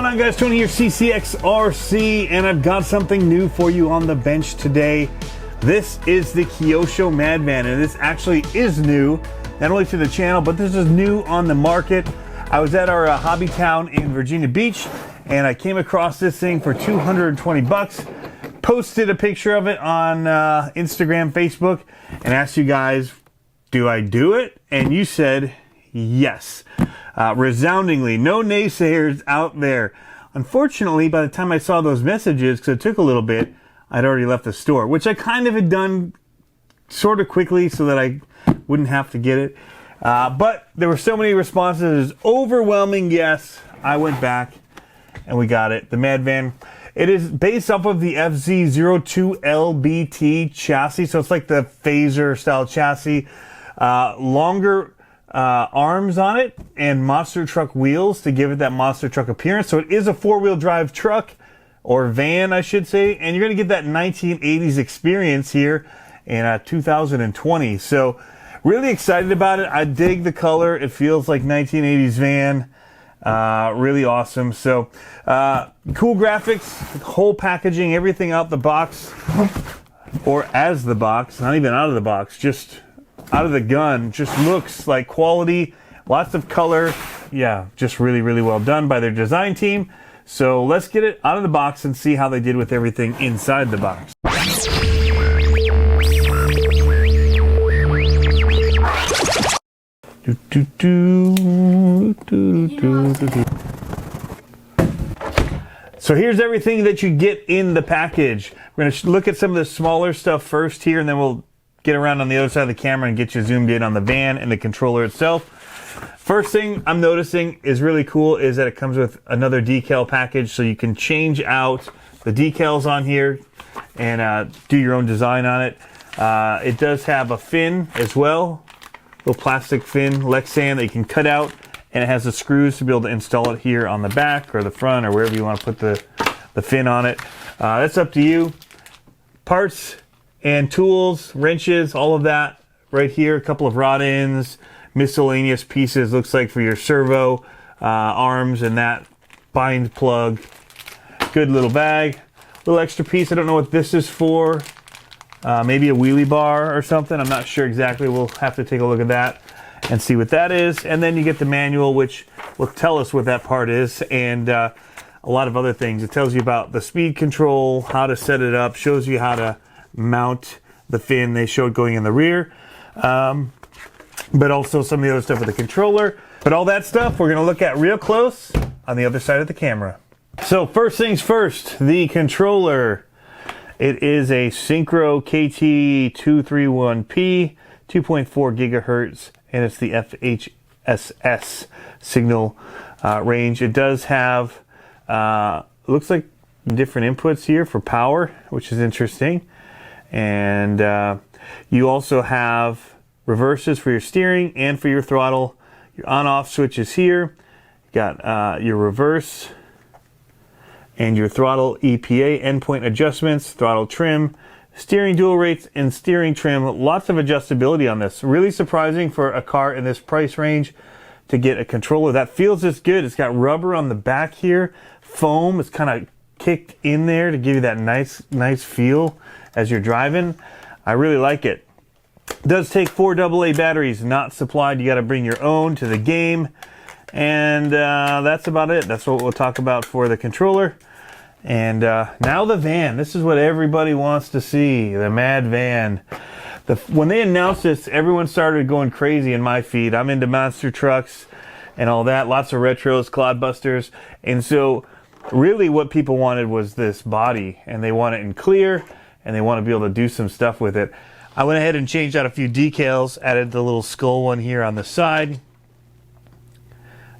going on, guys? Tony here, CCxRC, and I've got something new for you on the bench today. This is the Kyosho Mad van, and this actually is new, not only to the channel, but this is new on the market. I was at our hobby town in Virginia Beach, and I came across this thing for 220 bucks. Posted a picture of it on Instagram, Facebook, and asked you guys, do I do it? And you said yes. Resoundingly, no naysayers out there. Unfortunately, by the time I saw those messages, because it took a little bit, I'd already left the store, which I kind of had done sort of quickly so that I wouldn't have to get it. But there were so many responses, overwhelming yes. I went back and we got it. The Mad Van. It is based off of the FZ02LBT chassis, so it's like the phaser style chassis. Longer arms on it and monster truck wheels to give it that monster truck appearance. So it is a four-wheel drive truck, or van I should say, and you're going to get that 1980s experience here in 2020. So really excited about it. I dig the color. It feels like 1980s van. Really awesome. So cool graphics, whole packaging, everything out the box, or as the box, not even out of the box, just out of the gun. Just looks like quality, lots of color. Yeah, just really, really well done by their design team. So let's get it out of the box and see how they did with everything inside the box. So here's everything that you get in the package. We're going to look at some of the smaller stuff first here, and then we'll get around on the other side of the camera and get you zoomed in on the van and the controller itself. First thing I'm noticing is really cool is that it comes with another decal package, so you can change out the decals on here and do your own design on it. It does have a fin as well, little plastic fin, Lexan, that you can cut out, and it has the screws to be able to install it here on the back or the front or wherever you want to put the fin on it. That's up to you. Parts and tools, wrenches, all of that right here. A couple of rod ends, miscellaneous pieces, looks like for your servo arms, and that bind plug. Good little bag. Little extra piece, I don't know what this is for. Maybe a wheelie bar or something. I'm not sure exactly. We'll have to take a look at that and see what that is. And then you get the manual, which will tell us what that part is, and a lot of other things. It tells you about the speed control, how to set it up, shows you how to mount the fin. They showed going in the rear, but also some of the other stuff with the controller. But all that stuff we're going to look at real close on the other side of the camera. So first things first, the controller. It is a Synchro KT231P, 2.4 gigahertz, and it's the FHSS signal range. It does have, looks like different inputs here for power, which is interesting. And you also have reverses for your steering and for your throttle. Your on-off switches here. You got your reverse and your throttle EPA endpoint adjustments, throttle trim, steering dual rates, and steering trim. Lots of adjustability on this. Really surprising for a car in this price range to get a controller that feels this good. It's got rubber on the back here, foam. It's kind of kicked in there to give you that nice feel as you're driving. I really like it. It does take 4 AA batteries, not supplied. You got to bring your own to the game. And that's about it. That's what we'll talk about for the controller. And now the van. This is what everybody wants to see, the Mad Van. When they announced this, everyone started going crazy in my feed. I'm into monster trucks and all that. Lots of retros, clodbusters. And so really what people wanted was this body. And they want it in clear. And they want to be able to do some stuff with it. I went ahead and changed out a few decals. Added the little skull one here on the side.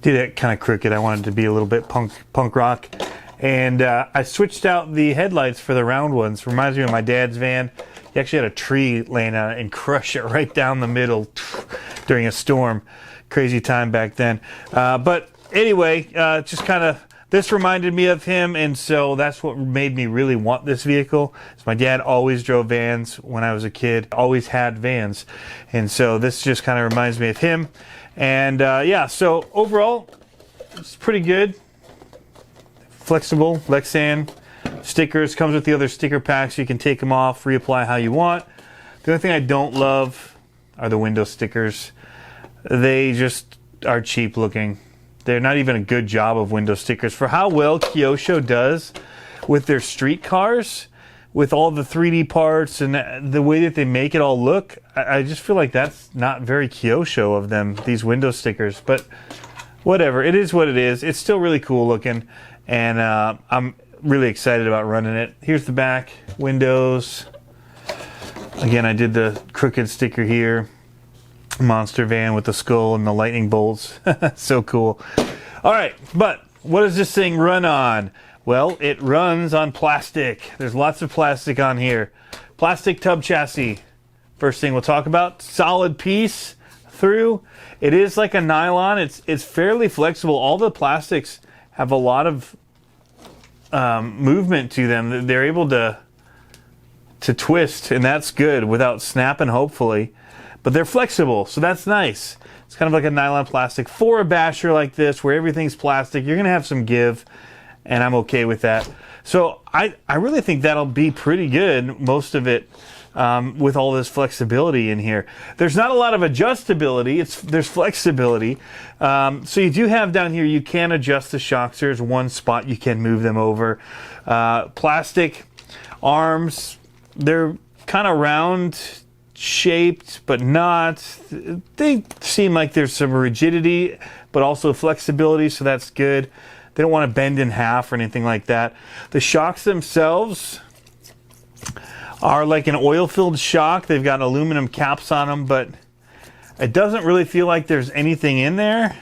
Did it kind of crooked. I wanted to be a little bit punk rock. And I switched out the headlights for the round ones. Reminds me of my dad's van. He actually had a tree laying on it and crushed it right down the middle during a storm. Crazy time back then. But anyway, just kind of, this reminded me of him, and so that's what made me really want this vehicle. My dad always drove vans when I was a kid, always had vans. And so this just kind of reminds me of him. And yeah, so overall, it's pretty good. flexible Lexan stickers. Comes with the other sticker packs. You can take them off, reapply how you want. The only thing I don't love are the window stickers. They just are cheap looking. They're not even a good job of window stickers. For how well Kyosho does with their street cars, with all the 3D parts and the way that they make it all look, I just feel like that's not very Kyosho of them, these window stickers. But whatever, it is what it is. It's still really cool looking, and I'm really excited about running it. Here's the back windows. Again, I did the crooked sticker here. Monster van with the skull and the lightning bolts. So cool. All right, but what does this thing run on? Well, it runs on plastic. There's lots of plastic on here. Plastic tub chassis. First thing we'll talk about. Solid piece through. It is like a nylon. It's fairly flexible. All the plastics have a lot of movement to them. They're able to twist, and that's good without snapping, hopefully. But they're flexible, so that's nice. It's kind of like a nylon plastic. For a basher like this, where everything's plastic, you're going to have some give, and I'm okay with that. So I really think that'll be pretty good, most of it, with all this flexibility in here. There's not a lot of adjustability. There's flexibility. So you do have down here, you can adjust the shocks. There's one spot you can move them over. Plastic arms, they're kind of round shaped, but not. They seem like there's some rigidity, but also flexibility, so that's good. They don't want to bend in half or anything like that. The shocks themselves are like an oil-filled shock. They've got aluminum caps on them, but it doesn't really feel like there's anything in there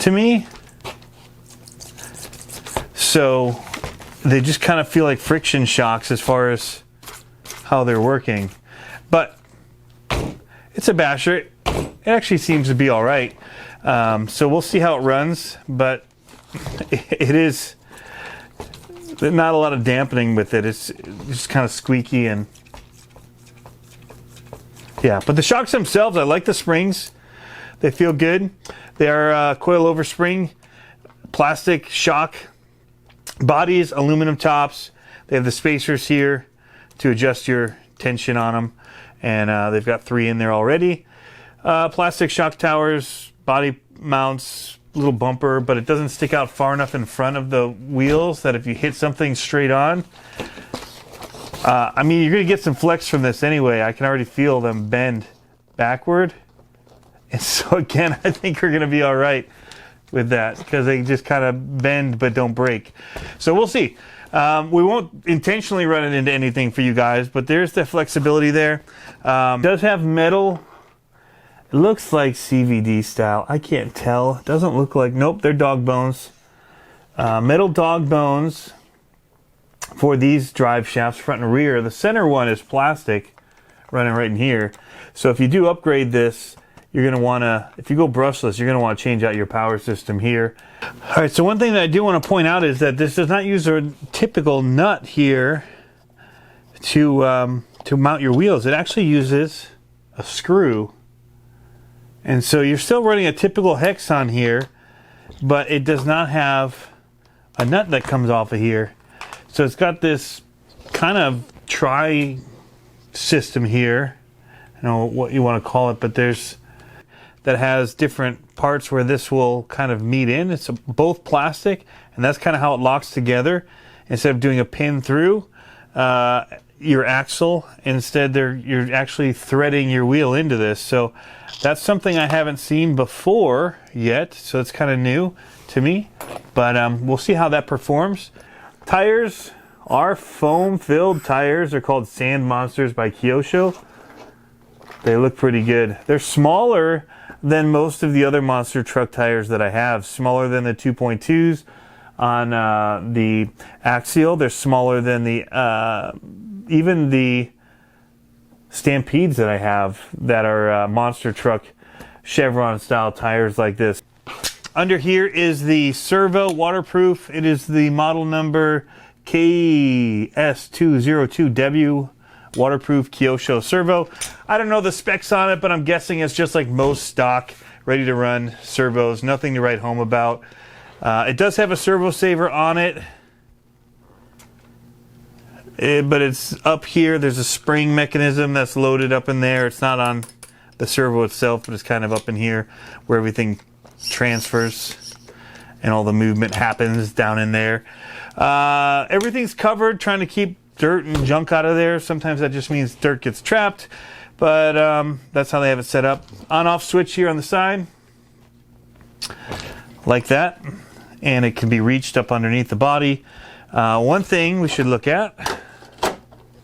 to me. So they just kind of feel like friction shocks as far as how they're working. But it's a basher. It actually seems to be all right. So we'll see how it runs, but it is not a lot of dampening with it. It's just kind of squeaky, and yeah. But the shocks themselves, I like the springs. They feel good. They are coil-over spring, plastic shock bodies, aluminum tops. They have the spacers here to adjust your tension on them, and they've got 3 in there already. Plastic shock towers, body mounts, little bumper, but it doesn't stick out far enough in front of the wheels that if you hit something straight on, I mean, you're going to get some flex from this anyway. I can already feel them bend backward. And so again, I think we're going to be all right with that because they just kind of bend but don't break. So we'll see. We won't intentionally run it into anything for you guys, but there's the flexibility there. It does have metal. It looks like CVD style. I can't tell. It doesn't look like. Nope, they're dog bones. Metal dog bones for these drive shafts, front and rear. The center one is plastic, running right in here. So if you do upgrade this, you're going to want to, if you go brushless, you're going to want to change out your power system here. All right, so one thing that I do want to point out is that this does not use a typical nut here to mount your wheels. It actually uses a screw. And so you're still running a typical hex on here, but it does not have a nut that comes off of here. So it's got this kind of tri system here. I don't know what you want to call it, but there's that has different parts where this will kind of meet in. It's both plastic, and that's kind of how it locks together. Instead of doing a pin through your axle, instead you're actually threading your wheel into this. So that's something I haven't seen before yet, so it's kind of new to me. But we'll see how that performs. Tires are foam-filled tires. They're called Sand Monsters by Kyosho. They look pretty good. They're smaller than most of the other monster truck tires that I have. Smaller than the 2.2s on the axial. They're smaller than the even the Stampedes that I have that are monster truck Chevron style tires like this. Under here is the servo waterproof. It is the model number KS202W waterproof Kyosho servo. I don't know the specs on it, but I'm guessing it's just like most stock ready to run servos. Nothing to write home about. It does have a servo saver on it, but it's up here. There's a spring mechanism that's loaded up in there. It's not on the servo itself, but it's kind of up in here where everything transfers and all the movement happens down in there. Everything's covered, trying to keep dirt and junk out of there. Sometimes that just means dirt gets trapped, but that's how they have it set up. On-off switch here on the side, like that, and it can be reached up underneath the body. One thing we should look at,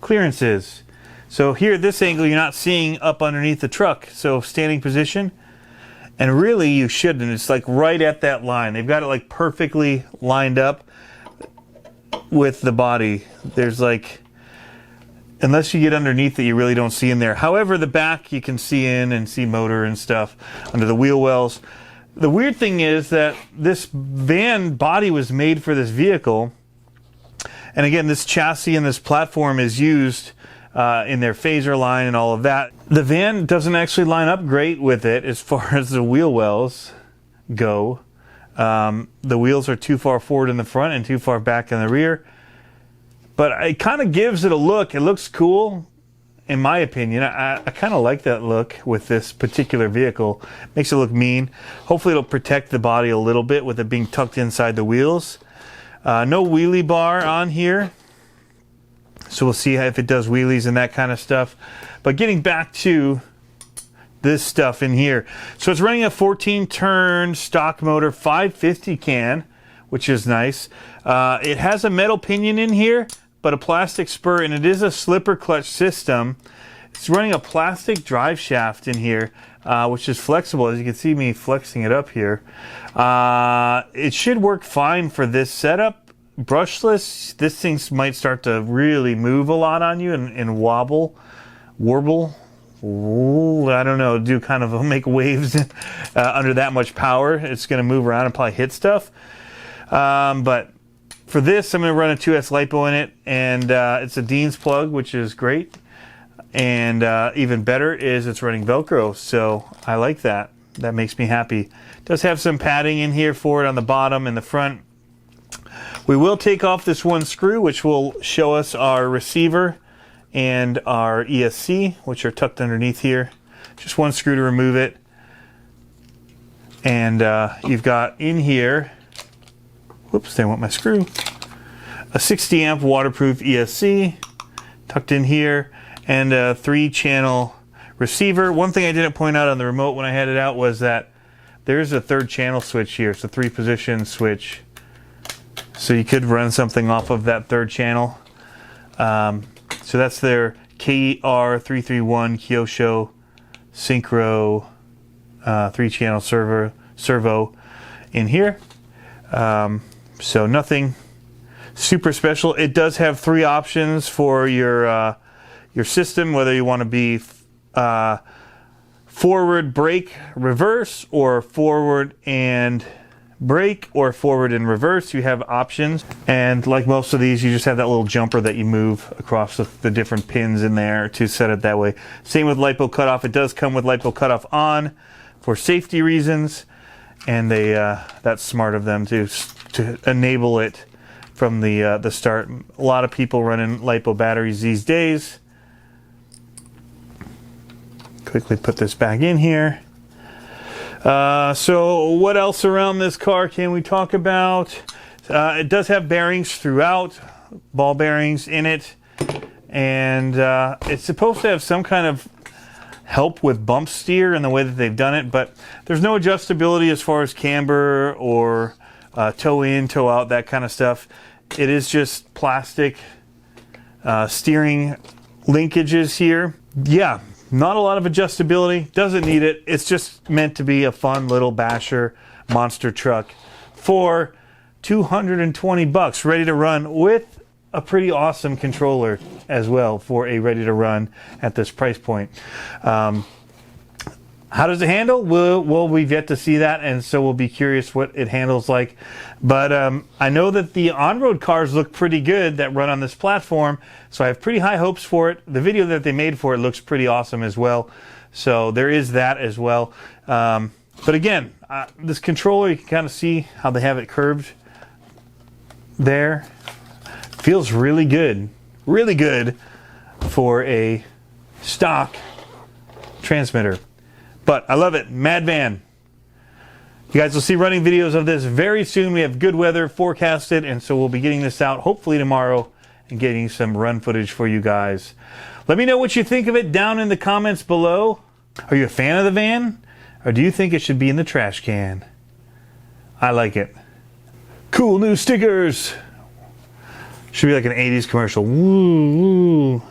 clearances. So here at this angle, you're not seeing up underneath the truck. So standing position, and really you shouldn't. It's like right at that line. They've got it like perfectly lined up with the body. There's like, unless you get underneath it, you really don't see in there. However, the back you can see in and see motor and stuff under the wheel wells. The weird thing is that this van body was made for this vehicle. And again, this chassis and this platform is used in their phaser line and all of that. The van doesn't actually line up great with it as far as the wheel wells go. The wheels are too far forward in the front and too far back in the rear. But it kind of gives it a look. It looks cool, in my opinion. I kind of like that look with this particular vehicle. Makes it look mean. Hopefully it'll protect the body a little bit with it being tucked inside the wheels. No wheelie bar on here. So we'll see if it does wheelies and that kind of stuff. But getting back to this stuff in here. So it's running a 14-turn stock motor 550 can, which is nice. It has a metal pinion in here, but a plastic spur, and it is a slipper clutch system. It's running a plastic drive shaft in here, which is flexible. As you can see me flexing it up here. It should work fine for this setup. Brushless, this thing might start to really move a lot on you and warble. Ooh, I don't know, do kind of make waves under that much power. It's going to move around and probably hit stuff. But for this, I'm going to run a 2S LiPo in it, and it's a Dean's plug, which is great. And even better is it's running Velcro, so I like that. That makes me happy. It does have some padding in here for it on the bottom and the front. We will take off this one screw, which will show us our receiver and our ESC, which are tucked underneath here. Just one screw to remove it. And you've got in here, whoops, there went my screw, a 60 amp waterproof ESC tucked in here, and a 3-channel receiver. One thing I didn't point out on the remote when I had it out was that there's a 3rd channel switch here. It's a 3-position switch. So you could run something off of that 3rd channel. So that's their KR331 Kyosho Synchro 3-channel servo in here. So nothing super special. It does have 3 options for your system, whether you want to be forward, brake, reverse, or forward and brake, or forward and reverse. You have options, and like most of these, you just have that little jumper that you move across the different pins in there to set it that way. Same with LiPo cutoff. It does come with LiPo cutoff on for safety reasons, and they that's smart of them to enable it from the start. A lot of people running LiPo batteries these days. Quickly put this back in here. So what else around this car can we talk about? It does have bearings throughout, ball bearings in it, and it's supposed to have some kind of help with bump steer in the way that they've done it, but there's no adjustability as far as camber or toe in, toe out, that kind of stuff. It is just plastic steering linkages here. Yeah. Not a lot of adjustability, doesn't need it. It's just meant to be a fun little basher monster truck for $220, ready to run with a pretty awesome controller as well for a ready to run at this price point. How does it handle? Well, we've yet to see that, and so we'll be curious what it handles like. But I know that the on-road cars look pretty good that run on this platform, so I have pretty high hopes for it. The video that they made for it looks pretty awesome as well. So there is that as well. But again, this controller, you can kind of see how they have it curved there. Feels really good for a stock transmitter. But I love it. Mad van. You guys will see running videos of this very soon. We have good weather forecasted, and so we'll be getting this out hopefully tomorrow and getting some run footage for you guys. Let me know what you think of it down in the comments below. Are you a fan of the van, or do you think it should be in the trash can? I like it. Cool new stickers. Should be like an 80s commercial. Woo, woo.